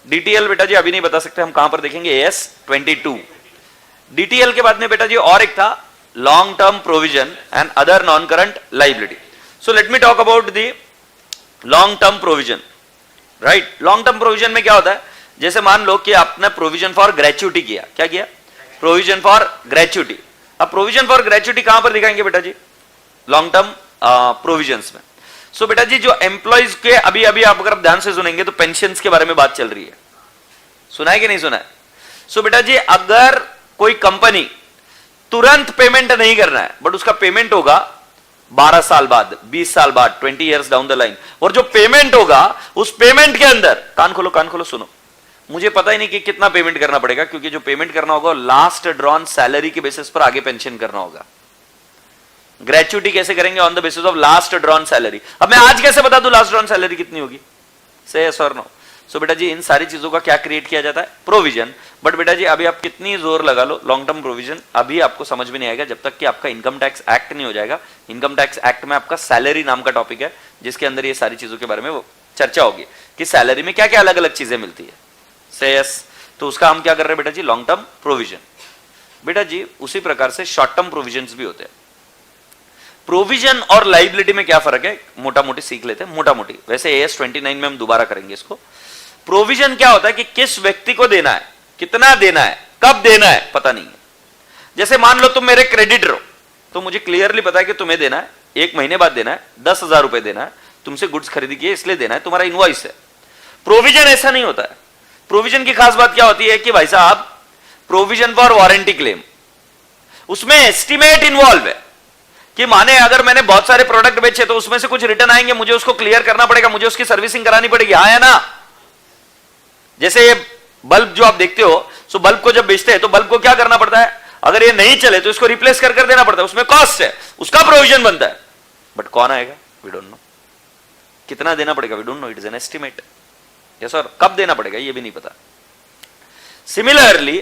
डीटीएल बेटा जी अभी नहीं बता सकते, हम कहां पर देखेंगे? AS22। डीटीएल के बाद में बेटा जी और एक था long term provision and other non current liability. So let me talk about the long term provision, right? Long term provision में क्या होता है? जैसे मान लो कि आपने प्रोविजन फॉर ग्रेच्युटी किया। क्या किया? Provision for gratuity. अब प्रोविजन फॉर ग्रेच्युटी कहां पर दिखाएंगे बेटा जी? लॉन्ग टर्म प्रोविजंस में। सो बेटा जी जो एम्प्लॉइज के, अभी अभी आप अगर ध्यान से सुनेंगे तो पेंशन्स के बारे में बात चल रही है, सुना है कि नहीं सुना है? सो बेटा जी अगर कोई कंपनी तुरंत पेमेंट नहीं करना है, बट उसका पेमेंट होगा 12 साल बाद, 20 साल बाद, 20 इयर्स डाउन द लाइन, और जो पेमेंट होगा उस पेमेंट के अंदर, कान खोलो सुनो, मुझे पता ही नहीं कि कितना पेमेंट करना पड़ेगा, क्योंकि जो पेमेंट करना होगा लास्ट ड्रॉन सैलरी के बेसिस पर आगे पेंशन करना होगा। ग्रेच्युटी कैसे करेंगे? On the basis of last drawn salary. अब मैं आज कैसे बता दूं लास्ट ड्रॉन सैलरी कितनी होगी? से यस और नो? सो बेटा जी इन सारी चीजों का क्या क्रिएट किया जाता है? प्रोविजन। बट बेटा जी अभी आप कितनी जोर लगा लो, लॉन्ग टर्म प्रोविजन अभी आपको समझ में नहीं आएगा जब तक कि आपका इनकम टैक्स एक्ट नहीं हो जाएगा। इनकम टैक्स एक्ट में आपका सैलरी नाम का टॉपिक है, जिसके अंदर ये सारी चीजों के बारे में वो चर्चा होगी कि सैलरी में क्या क्या अलग अलग चीजें मिलती है। से यस? तो उसका हम क्या कर रहे हैं बेटा जी? Long term provision. बेटा जी उसी प्रकार से शॉर्ट टर्म प्रोविजन भी होते हैं। प्रोविजन और लाइबिलिटी में क्या फर्क है? मोटा मोटी सीख लेते हैं, मोटा मोटी। वैसे AS29 में हम दोबारा करेंगे इसको। प्रोविजन क्या होता है कि किस व्यक्ति को देना है, कितना देना है, कब देना है, पता नहीं है। जैसे मान लो तुम मेरे क्रेडिटर हो, तो मुझे क्लियरली पता है कि तुम्हें देना है 1 महीने बाद देना है, 10,000 रुपए देना है, तुमसे गुड्स खरीदी किए इसलिए देना है, तुम्हारा इनवॉइस है। प्रोविजन ऐसा नहीं होता है। प्रोविजन की खास बात क्या होती है कि भाई साहब प्रोविजन फॉर वारंटी क्लेम, उसमें एस्टिमेट इन्वॉल्व है कि माने अगर मैंने बहुत सारे प्रोडक्ट बेचे तो उसमें से कुछ रिटर्न आएंगे, मुझे उसको क्लियर करना पड़ेगा, मुझे उसकी सर्विसिंग करानी पड़ेगी, हाँ या ना? जैसे ये बल्ब जो आप देखते हो, सो बल्ब को जब बेचते हैं तो बल्ब को क्या करना पड़ता है? अगर ये नहीं चले तो इसको रिप्लेस कर देना पड़ता है, उसमें कॉस्ट है, उसका प्रोविजन बनता है। बट कौन आएगा? We don't know. कितना देना पड़ेगा? We don't know, it is an estimate. Yes sir, कब देना पड़ेगा ये भी नहीं पता। सिमिलरली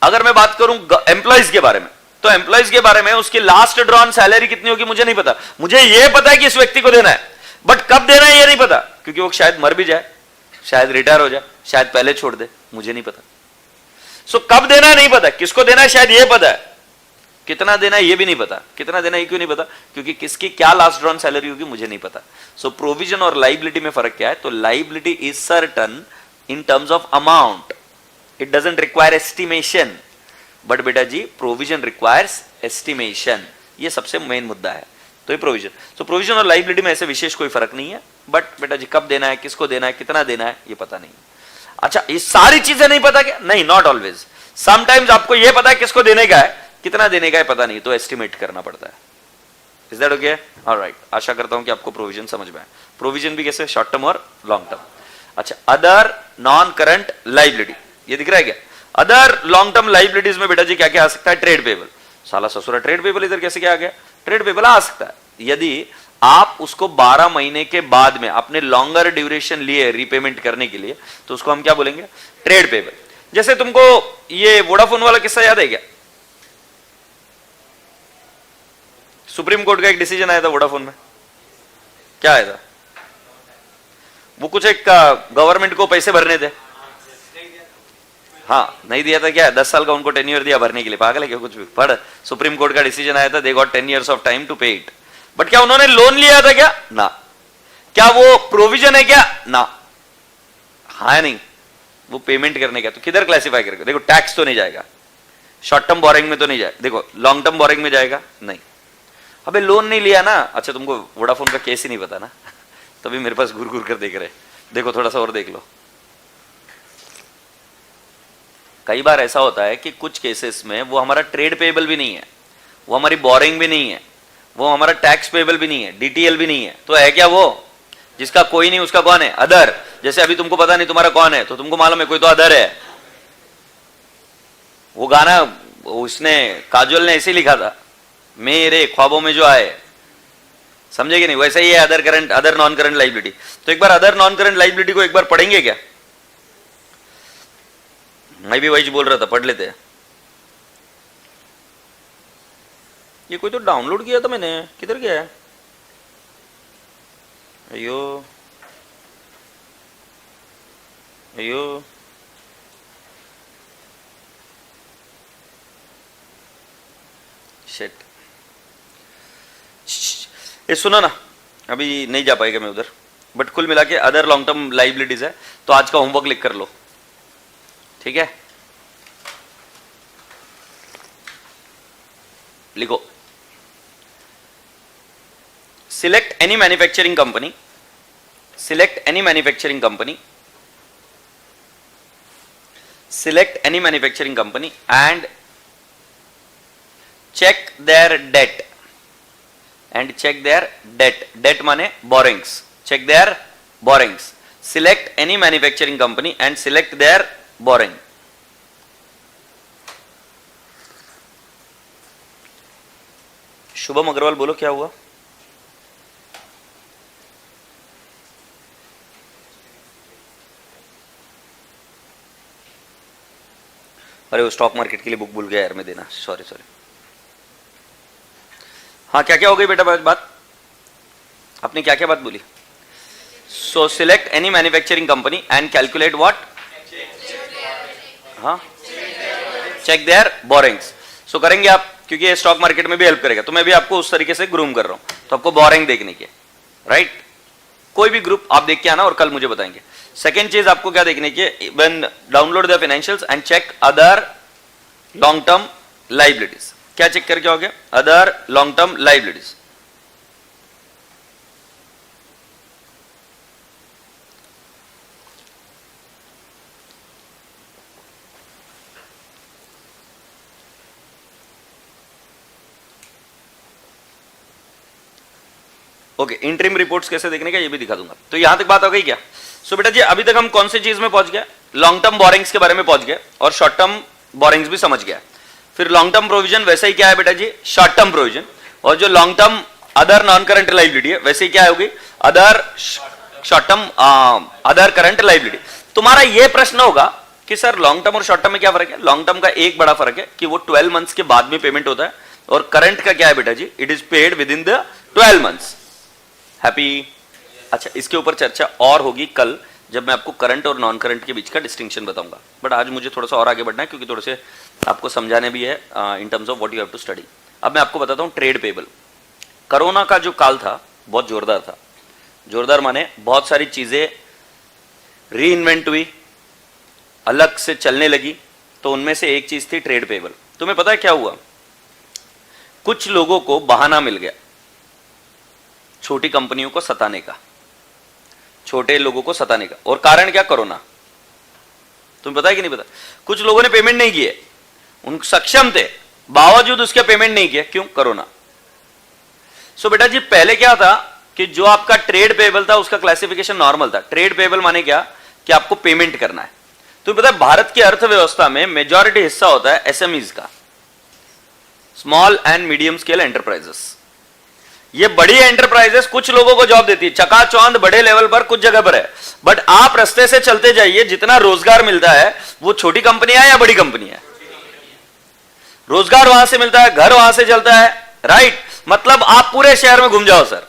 अगर मैं बात करूं एम्प्लॉइज के बारे में, तो एम्प्लॉइज के बारे में उसकी लास्ट ड्रॉन सैलरी कितनी होगी मुझे नहीं पता। मुझे यह पता है कि इस व्यक्ति को देना है, बट कब देना है ये नहीं पता, क्योंकि वो शायद मर भी जाए, शायद रिटायर हो जाए, शायद पहले छोड़ दे, मुझे नहीं पता। सो कब देना है नहीं पता, किसको देना है शायद ये पता है, कितना देना है ये भी नहीं पता। कितना देना है क्यों नहीं पता? क्योंकि किसकी क्या लास्ट ड्रॉन सैलरी होगी मुझे नहीं पता। सो प्रोविजन और लाइबिलिटी में फर्क क्या है? तो liability is certain in terms of amount, it doesn't require estimation, but बेटा जी प्रोविजन रिक्वायर्स एस्टिमेशन। ये सबसे मेन मुद्दा है। तो ये प्रोविजन, तो प्रोविजन और लाइबिलिटी में ऐसे विशेष कोई फर्क नहीं है, बट बेटा जी कब देना है, किसको देना है, कितना देना है, ये पता नहीं। अच्छा, ये सारी चीजें नहीं पता क्या? नहीं, नॉट ऑलवेज। समटाइम्स आपको ये पता है किसको देने का है, कितना देने का है पता नहीं, तो एस्टिमेट करना पड़ता है। Is that okay? ऑलराइट, आशा करता हूं कि आपको प्रोविजन समझ में आए। प्रोविजन भी कैसे? शॉर्ट टर्म और लॉन्ग टर्म। अच्छा, अदर नॉन करंट लाइबिलिटी, ये दिख रहा है क्या? अदर लॉन्ग टर्म लाइबिलिटीज में बेटा जी क्या क्या आ सकता है? Trade payable. साला ससुरा ट्रेड पेबल इधर कैसे क्या आ गया? ट्रेड पेबल आ सकता है यदि आप उसको 12 महीने के बाद में अपने लॉन्गर ड्यूरेशन लिए रीपेमेंट करने के लिए, तो उसको हम क्या बोलेंगे, ट्रेड पेबल। जैसे तुमको ये वोडाफोन वाला किस्सा याद है क्या? सुप्रीम कोर्ट का एक डिसीजन आया था वोडाफोन में, क्या आया था? वो कुछ एक गवर्नमेंट को पैसे भरने थे, हाँ नहीं दिया था क्या, 10 साल का उनको टेन्योर दिया भरने के लिए, पागल है क्या कुछ भी? पढ़, सुप्रीम कोर्ट का डिसीजन आया था, they got 10 years of time to pay it. But क्या उन्होंने लोन लिया था क्या? ना। क्या वो प्रोविजन है क्या? ना। हाँ नहीं, वो पेमेंट करने का, तो किधर क्लासिफाई करेगा? देखो टैक्स तो नहीं जाएगा, शॉर्ट टर्म बोरिंग में तो नहीं जाएगा, देखो लॉन्ग टर्म बोरिंग में जाएगा नहीं। अबे लोन नहीं लिया ना, अच्छा तुमको वोडाफोन का केस ही नहीं पता ना, तभी मेरे पास घूर घूर कर देख रहे, देखो थोड़ा सा और देख लो। कई बार ऐसा होता है कि कुछ केसेस में वो हमारा ट्रेड पेबल भी नहीं है, वो हमारी बोरिंग भी नहीं है, वो हमारा टैक्स पेबल भी नहीं है, डीटीएल भी नहीं है, तो है क्या वो? जिसका कोई नहीं उसका कौन है? अदर। जैसे अभी तुमको पता नहीं तुम्हारा कौन है, तो तुमको मालूम है कोई तो अदर है। वो गाना उसने काजोल ने ऐसे लिखा था, मेरे ख्वाबों में जो आए, समझे कि नहीं? वैसे ही है other current, other non current liability. तो एक बार अदर नॉन करंट लाइबिलिटी को एक बार पढ़ेंगे क्या? मैं भी वही बोल रहा था, पढ़ लेते हैं। ये कोई तो डाउनलोड किया था मैंने, किधर गया है? अयो अयो, शिट। ये सुनो ना, अभी नहीं जा पाएगा मैं उधर, बट कुल मिला के अदर लॉन्ग टर्म लाइबिलिटीज है, तो आज का होमवर्क लिख कर लो, ठीक है? लिखो, select any manufacturing company, select any manufacturing company, select any manufacturing company and check their debt, and check their debt, debt माने borrowings, check their borrowings, select any manufacturing company and select their borrowing। Shubham Agarwal बोलो क्या हुआ? अरे वो स्टॉक मार्केट के लिए बुक भूल गया यार मैं देना, सॉरी सॉरी। हाँ क्या क्या हो गई बेटा बात? आपने क्या क्या बात बोली? सो select any manufacturing company and calculate what? हाँ, चेक देयर बोरिंग्स। सो करेंगे आप, क्योंकि ये स्टॉक मार्केट में भी हेल्प करेगा, तो मैं भी आपको उस तरीके से ग्रूम कर रहा हूं, तो आपको बोरिंग देखने की, राइट? कोई भी ग्रुप आप देख के आना और कल मुझे बताएंगे। सेकेंड चीज आपको क्या देखने की, when download the financials and check other long term liabilities. क्या चेक करके आओगे? Other long term liabilities. Okay, interim reports कैसे देखने का ये भी दिखा दूंगा। तो यहां तक बात हो गई क्या? सो बेटा जी अभी तक हम कौन सी चीज में पहुंच गए? लॉन्ग टर्म बोरिंग्स के बारे में पहुंच गए और शॉर्ट टर्म बोरिंग्स भी समझ गया। फिर लॉन्ग टर्म प्रोविजन वैसे ही क्या है बेटा जी? Short term provision. और जो long term other non current liability है वैसे ही क्या होगी? Other short term other current liability. तुम्हारा यह प्रश्न होगा कि सर लॉन्ग टर्म और शॉर्ट टर्म में क्या फर्क है? लॉन्ग टर्म का एक बड़ा फर्क है कि वो 12 मंथ्स के बाद में पेमेंट होता है, और करंट का क्या है बेटा जी? It is paid within the 12 months. Happy? अच्छा, इसके ऊपर चर्चा और होगी कल, जब मैं आपको करंट और नॉन करंट के बीच का डिस्टिंक्शन बताऊंगा। बट आज मुझे थोड़ा सा और आगे बढ़ना है, क्योंकि थोड़े से आपको समझाने भी है in terms of what you have to study. अब मैं आपको बताता हूं ट्रेड पेबल। कोरोना का जो काल था बहुत जोरदार था। जोरदार माने बहुत सारी चीजें री इन्वेंट हुई, अलग से चलने लगी, तो उनमें से एक चीज थी ट्रेड पेबल। तुम्हें पता है क्या हुआ? कुछ लोगों को बहाना मिल गया छोटी कंपनियों को सताने का, छोटे लोगों को सताने का। और कारण क्या? कोरोना। तुम्हें पता है कि नहीं पता? कुछ लोगों ने पेमेंट नहीं किए, उन सक्षम थे, बावजूद उसके पेमेंट नहीं किए। क्यों? कोरोना। सो बेटा जी पहले क्या था कि जो आपका ट्रेड पेबल था उसका क्लासिफिकेशन नॉर्मल था। ट्रेड पेबल माने क्या? कि आपको पेमेंट करना है। तुम्हें पता है भारत की अर्थव्यवस्था में मेजॉरिटी हिस्सा होता है एसएमईज का, small and medium scale enterprises. ये बड़ी एंटरप्राइजेस कुछ लोगों को जॉब देती है, चकाचौंध बड़े लेवल पर कुछ जगह पर है, बट आप रास्ते से चलते जाइए, जितना रोजगार मिलता है वो छोटी कंपनियां है या बड़ी कंपनी है? रोजगार वहां से मिलता है, घर वहां से चलता है, राइट? मतलब आप पूरे शहर में घूम जाओ सर,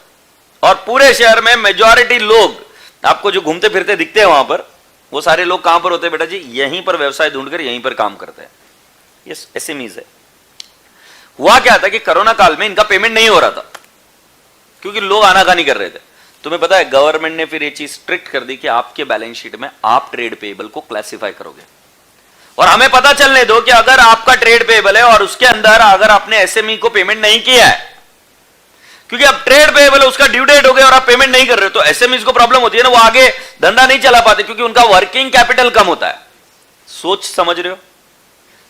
और पूरे शहर में मेजॉरिटी लोग आपको जो घूमते फिरते दिखते हैं वहां पर, वो सारे लोग कहां पर होते हैं बेटा जी? यहीं पर व्यवसाय ढूंढकर यहीं पर काम करते हैं। ये एसएमईज है। हुआ क्या था कि कोरोना काल में इनका पेमेंट नहीं हो रहा था, क्योंकि लोग आनाकानी कर रहे थे। तुम्हें पता है गवर्नमेंट ने फिर ये चीज स्ट्रिक्ट कर दी कि आपके बैलेंस शीट में आप ट्रेड पेएबल को क्लासिफाई करोगे, और हमें पता चलने दो कि अगर आपका ट्रेड पेएबल है और उसके अंदर अगर आपने एसएमई को पेमेंट नहीं किया है, क्योंकि अब ट्रेड पेएबल है, उसका ड्यू डेट हो गया और आप पेमेंट नहीं कर रहे हो, तो एसएमईज को प्रॉब्लम होती है ना, वो आगे धंधा नहीं चला पाते क्योंकि उनका वर्किंग कैपिटल कम होता है। सोच समझ रहे हो?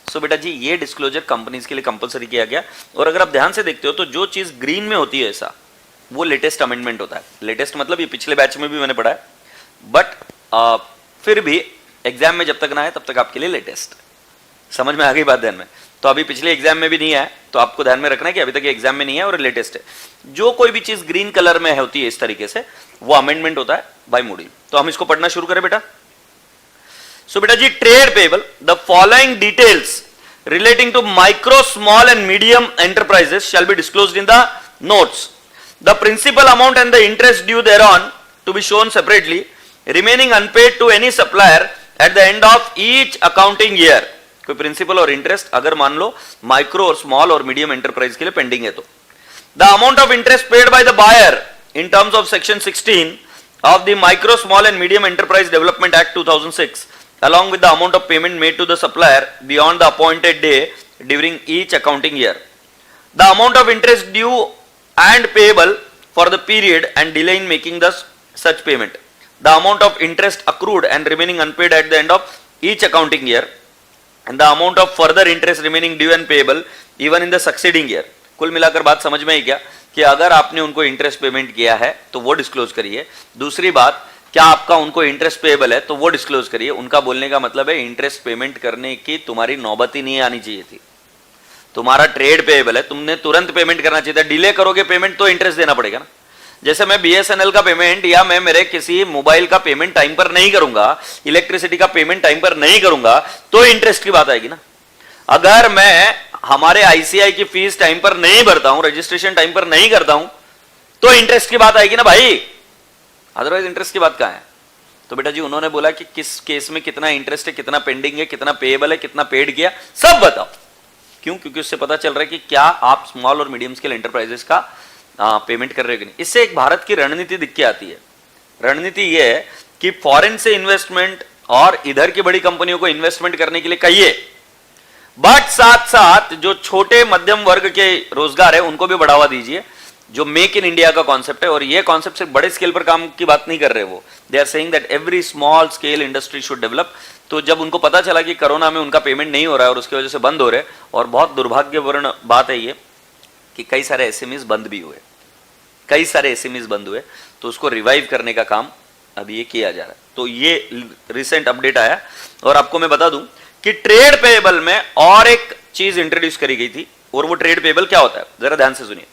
सो बेटा जी ये डिस्क्लोजर कंपनीज के लिए कंपलसरी किया गया। और अगर आप ध्यान से देखते हो तो जो चीज ग्रीन में होती है ऐसा, वो लेटेस्ट अमेंडमेंट होता है। लेटेस्ट मतलब ये पिछले बैच में भी मैंने पढ़ा है, बट फिर भी एग्जाम में जब तक ना आए तब तक आपके लिए लेटेस्ट। समझ में आ गई बात? ध्यान में। तो अभी पिछले एग्जाम में भी नहीं आया, तो आपको ध्यान में रखना है कि अभी तक एग्जाम में नहीं है और लेटेस्ट है। जो कोई भी चीज ग्रीन कलर में होती है इस तरीके से, वो अमेंडमेंट होता है बाय मूडी। तो हम इसको पढ़ना शुरू करें बेटा। सो बेटा जी trade payable, the following details relating to micro, small and medium enterprises shall be disclosed in the notes. The principal amount and the interest due thereon to be shown separately, remaining unpaid to any supplier at the end of each accounting year. कोई प्रिंसिपल और इंटरेस्ट अगर मान लो माइक्रो और स्मॉल और मीडियम एंटरप्राइज के लिए पेंडिंग है तो the amount of interest paid by the buyer in terms of section 16 of the Micro, Small and Medium Enterprise Development Act 2006 along with the amount of payment made to the supplier beyond the appointed day during each accounting year. The amount of interest due and payable for the period and delay in making the such payment. The amount of interest accrued and remaining unpaid at the end of each accounting year and the amount of further interest remaining due and payable even in the succeeding year. कुल मिलाकर बात समझ में आई क्या कि अगर आपने उनको इंटरेस्ट पेमेंट किया है तो वो डिस्क्लोज करिए। दूसरी बात, क्या आपका उनको इंटरेस्ट पेएबल है तो वो डिस्क्लोज करिए। उनका बोलने का मतलब है इंटरेस्ट पेमेंट करने की तुम्हारी नौबत ही नहीं आनी चाहिए थी। तुम्हारा ट्रेड पेएबल है, तुमने तुरंत पेमेंट करना चाहिए था। डिले करोगे पेमेंट तो इंटरेस्ट देना पड़ेगा ना। जैसे मैं बीएसएनएल का पेमेंट या मैं मेरे किसी मोबाइल का पेमेंट टाइम पर नहीं करूंगा, इलेक्ट्रिसिटी का पेमेंट टाइम पर नहीं करूंगा, तो इंटरेस्ट की बात आएगी ना। अगर मैं हमारे आईसीआई की फीस टाइम पर नहीं भरता हूं, रजिस्ट्रेशन टाइम पर नहीं करता हूं, तो इंटरेस्ट की बात आएगी ना भाई, अदरवाइज इंटरेस्ट की बात कहां है। तो बेटा जी उन्होंने बोला कि किस केस में कितना इंटरेस्ट है, कितना पेंडिंग है, कितना पेएबल है, कितना पेड किया, सब बताओ। क्यों? क्योंकि उससे पता चल रहा है कि क्या आप स्मॉल और मीडियम स्केल एंटरप्राइजेस का पेमेंट कर रहे हो कि नहीं। इससे एक भारत की रणनीति दिख के आती है। रणनीति यह है कि फॉरेन से इन्वेस्टमेंट और इधर की बड़ी कंपनियों को इन्वेस्टमेंट करने के लिए कहिए, बट साथ साथ जो छोटे मध्यम वर्ग के रोजगार है उनको भी बढ़ावा दीजिए। जो मेक इन इंडिया का कॉन्सेप्ट है, और ये कॉन्सेप्ट सिर्फ बड़े स्केल पर काम की बात नहीं कर रहे वो, they are saying that every small scale industry should develop. तो जब उनको पता चला कि कोरोना में उनका पेमेंट नहीं हो रहा है और उसकी वजह से बंद हो रहे, और बहुत दुर्भाग्यपूर्ण बात है ये कि कई सारे एसएमईज बंद भी हुए, कई सारे एसएमईज बंद हुए, तो उसको रिवाइव करने का काम अभी ये किया जा रहा है। तो ये रिसेंट अपडेट आया। और आपको मैं बता दूं कि ट्रेड पेएबल में और एक चीज इंट्रोड्यूस करी गई थी, और वो ट्रेड पेएबल क्या होता है जरा ध्यान से सुनिए।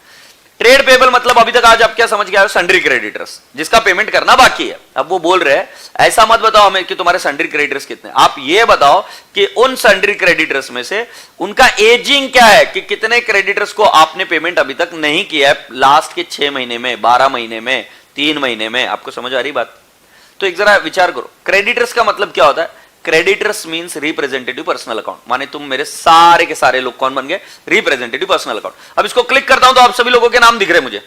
ट्रेड पेएबल मतलब अभी तक आज आप क्या समझ गए हो? सन्ड्री क्रेडिटर्स, जिसका पेमेंट करना बाकी है। अब वो बोल रहे हैं ऐसा मत बताओ हमें कि तुम्हारे सन्ड्री क्रेडिटर्स कितने, आप ये बताओ कि उन सन्ड्री क्रेडिटर्स में से उनका एजिंग क्या है, कि कितने क्रेडिटर्स को आपने पेमेंट अभी तक नहीं किया है लास्ट के 6 महीने में, 12 महीने में, 3 महीने में। आपको समझ आ रही बात? तो एक जरा विचार करो, क्रेडिटर्स का मतलब क्या होता है? Creditors means representative personal account, माने तुम मेरे सारे के सारे लोग कौन बन गए? Representative personal account. अब इसको क्लिक करता हूं तो आप सभी लोगों के नाम दिख रहे हैं मुझे।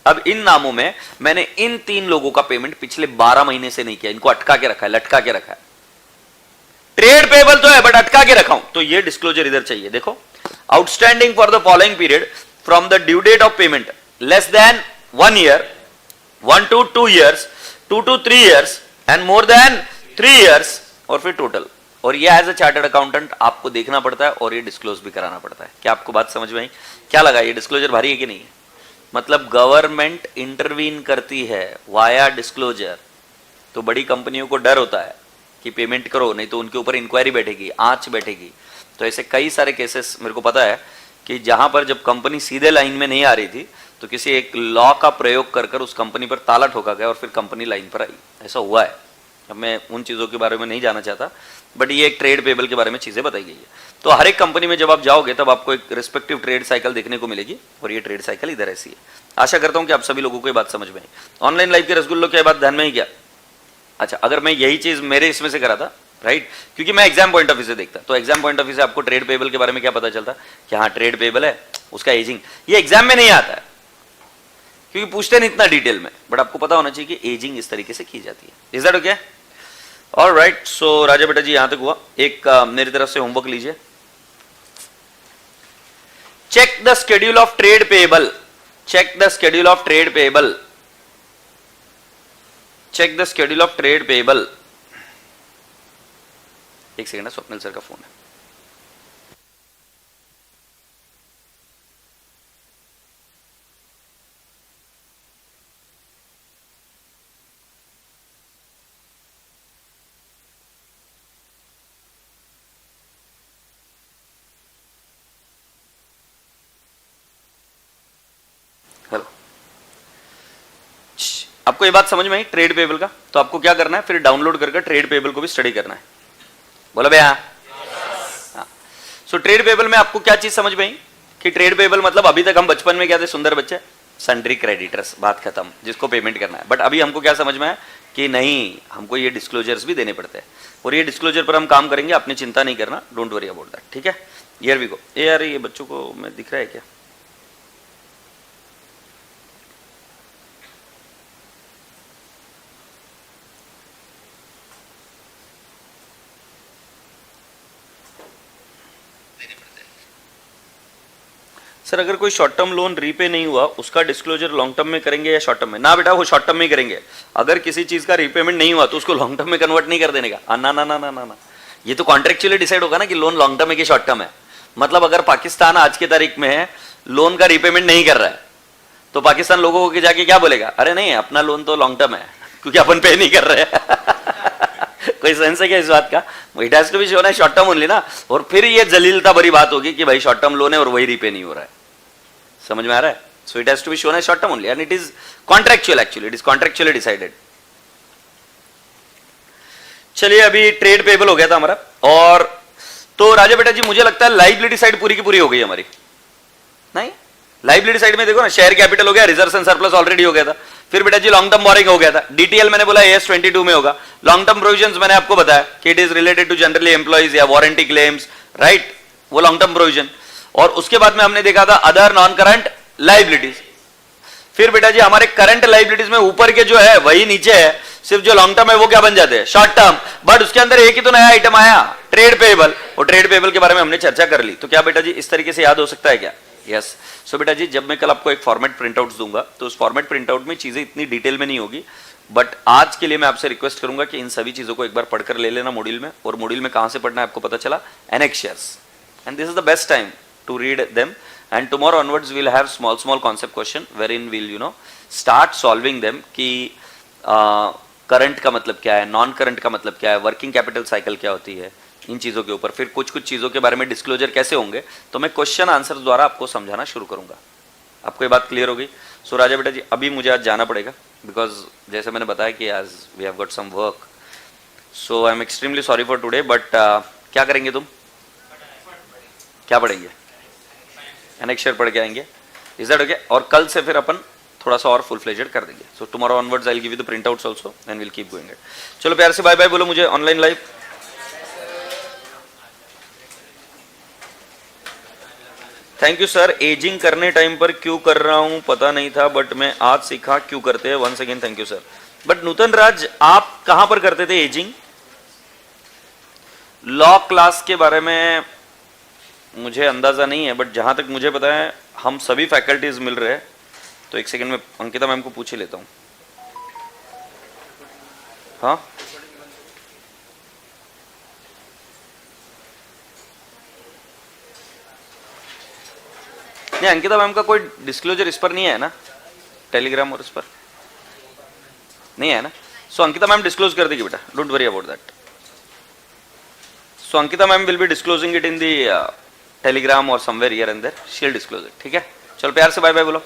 अब इन नामों में मैंने इन 3 लोगों का पेमेंट पिछले 12 महीने से नहीं किया, इनको अटका के रखा है, लटका के रखा है। ट्रेड पेएबल तो है बट अटका के रखा हूं, तो ये डिस्क्लोजर इधर चाहिए। देखो, outstanding for the following period from the due date of payment less than 1 year, 1 to 2 years, 2 to 3 years and more than 3 years, और फिर टोटल। और ये एज अ चार्टर्ड अकाउंटेंट आपको देखना पड़ता है और ये डिस्क्लोज भी कराना पड़ता है। क्या आपको बात समझ में आई? क्या लगा ये डिस्क्लोजर भारी है कि नहीं? मतलब गवर्नमेंट इंटरवीन करती है वाया डिस्क्लोजर। तो बड़ी कंपनियों को डर होता है कि पेमेंट करो, नहीं तो उनके ऊपर इंक्वायरी बैठेगी, आंच बैठेगी। तो ऐसे कई सारे केसेस मेरे को पता है कि जहां पर जब कंपनी सीधे लाइन में नहीं आ रही थी तो किसी एक लॉ का प्रयोग कर कर उस कंपनी पर ताला ठोका गया और फिर कंपनी लाइन पर आई, ऐसा हुआ है। अब मैं उन चीज़ों के बारे में नहीं जाना चाहता, बट ये एक ट्रेड पेबल के बारे में चीज़ें बताई गई है। तो हर एक कंपनी में जब आप जाओगे तब आपको एक रिस्पेक्टिव ट्रेड साइकिल देखने को मिलेगी, और ये ट्रेड साइकिल इधर ऐसी है। आशा करता हूं कि आप सभी लोगों को ये बात समझ में आई। ऑनलाइन लाइव के रसगुल्लों की बात ध्यान में ही क्या? अच्छा, अगर मैं यही चीज़ मेरे इसमें से करा था, राइट, क्योंकि मैं एग्जाम पॉइंट ऑफ व्यू से देखता, तो एग्जाम पॉइंट ऑफ व्यू से आपको ट्रेड पेबल के बारे में क्या पता चलता कि हाँ ट्रेड पेबल है, उसका एजिंग, ये एग्जाम में नहीं आता है क्योंकि पूछते नहीं इतना डिटेल में, बट आपको पता होना चाहिए कि एजिंग इस तरीके से की जाती है। Is that okay? ऑलराइट, सो राजा बेटा जी यहां तक हुआ। एक मेरी तरफ से होमवर्क लीजिए। Check the schedule of trade payable, check the schedule of trade payable, check the schedule of trade payable. एक सेकंड, स्वप्निल सर का फोन है। हेलो, आपको ये बात समझ में आई ट्रेड पेबल का? तो आपको क्या करना है, फिर डाउनलोड करके ट्रेड पेबल को भी स्टडी करना है। बोला भैया? हाँ। सो ट्रेड पेबल में आपको क्या चीज समझ में आई कि ट्रेड पेबल मतलब अभी तक हम बचपन में क्या थे, सुंदर बच्चे, सन्ड्री क्रेडिटर्स, बात खत्म, जिसको पेमेंट करना है। बट अभी हमको क्या समझ में आया कि नहीं, हमको ये डिस्क्लोजर्स भी देने पड़ते हैं, और ये डिस्क्लोजर पर हम काम करेंगे, आपने चिंता नहीं करना, डोंट वरी अबाउट दैट, ठीक है? हियर वी गो। ए यार, ये बच्चों को मैं दिख रहा है क्या? सर अगर कोई शॉर्ट टर्म लोन रीपे नहीं हुआ, उसका डिस्क्लोजर लॉन्ग टर्म में करेंगे या शॉर्ट टर्म में? ना बेटा, वो शॉर्ट टर्म में ही करेंगे। अगर किसी चीज का रीपेमेंट नहीं हुआ तो उसको लॉन्ग टर्म में कन्वर्ट नहीं कर देने का। ना ना ना ना ना ना, ये तो कॉन्ट्रेक्चुअली डिसाइड होगा ना कि लोन लॉन्ग टर्म है कि शॉर्ट टर्म है। मतलब अगर पाकिस्तान आज की तारीख में लोन का रीपेमेंट नहीं कर रहा है, तो पाकिस्तान लोगों को जाके क्या बोलेगा? अरे नहीं, अपना लोन तो लॉन्ग टर्म है, क्योंकि अपन पे नहीं कर रहे। कोई सेंस है क्या इस बात का? It has to be shown है शॉर्ट टर्म ओनली ना। और फिर ये जलीलता भरी बात होगी कि भाई शॉर्ट टर्म लोन है और वही रीपे नहीं हो रहा है। समझ में आ रहा है? So it has to be shown है short term only, and it is contractual, actually it is contractually decided. चलिए, अभी ट्रेड पेबल हो गया था हमारा। और तो राजा बेटा जी, मुझे लगता है लाइबिलिटी साइड पूरी की पूरी हो गई हमारी। नहीं, लाइबिलिटी साइड में देखो ना, शेयर कैपिटल हो गया, रिजर्व एंड सरप्लस ऑलरेडी हो गया था। फिर बेटा जी लॉन्ग टर्म बोरिंग हो गया था। डीटीएल मैंने बोला एस 22 में होगा। लॉन्ग टर्म प्रोविजंस मैंने आपको बताया कि it is related to generally employees या वारंटी क्लेम्स, राइट, वो लॉन्ग टर्म प्रोविजन। और उसके बाद में हमने देखा था अदर नॉन करंट लाइबिलिटीज। फिर बेटा जी हमारे करंट लाइबिलिटीज में ऊपर के जो है वही नीचे है, सिर्फ जो लॉन्ग टर्म है वो क्या बन जाते हैं? Short term. बट उसके अंदर एक ही तो नया आइटम आया, ट्रेड पेबल। और ट्रेड पेबल के बारे में हमने चर्चा कर ली। तो क्या बेटा जी इस तरीके से याद हो सकता है क्या? यस। सो बेटा जी, जब मैं कल आपको एक फॉर्मेट प्रिंटआउट्स दूंगा तो उस फॉर्मेट प्रिंटआउट में चीजें इतनी डिटेल में नहीं होगी, बट आज के लिए मैं आपसे रिक्वेस्ट करूंगा कि इन सभी चीजों को एक बार पढ़कर ले लेना मॉड्यूल में। और मॉड्यूल में कहां से पढ़ना है आपको पता चला? Annexures, and this is the best time to read them, and tomorrow onwards we'll have small concept question wherein we'll start solving them कि करंट का मतलब क्या है, नॉन करंट का मतलब क्या है, वर्किंग कैपिटल साइकिल क्या होती है, इन चीज़ों के ऊपर। फिर कुछ चीज़ों के बारे में डिस्क्लोजर कैसे होंगे, तो मैं क्वेश्चन आंसर द्वारा आपको समझाना शुरू करूंगा। आपको ये बात क्लियर हो गई? सो राजा बेटा जी, अभी मुझे आज जाना पड़ेगा, बिकॉज जैसे मैंने बताया कि आज we have got some work, so I am extremely sorry for today. But क्या करेंगे तुम? क्या पढ़ेंगे? एनेक्शर पढ़ के आएंगे। Is that okay? और कल से फिर अपन थोड़ा सा और फुल फ्लेजेड कर देंगे। So tomorrow onwards I will give you the print outs also and will keep going it. चलो प्यार से बाय बाय बोलो मुझे online live. Thank you sir. Ageing करने टाइम पर क्यों कर रहा हूं पता नहीं था, बट मैं आज सीखा क्यों करते हैं। Once again thank you sir. But Nutan Raj, आप कहां पर करते थे एजिंग? लॉ क्लास के बारे में मुझे अंदाजा नहीं है, बट जहां तक मुझे पता है हम सभी फैकल्टीज मिल रहे हैं। तो एक सेकंड में अंकिता मैम को पूछ ही लेता हूं। हाँ, नहीं, अंकिता मैम का कोई डिस्क्लोजर इस पर नहीं है ना, टेलीग्राम और इस पर नहीं है ना। सो अंकिता मैम डिस्क्लोज कर देगी बेटा, don't worry about that. So Ankita ma'am will be disclosing it in the Telegram और somewhere here and there, she will disclose it. ठीक है, चलो प्यार से बाय बाय बोलो।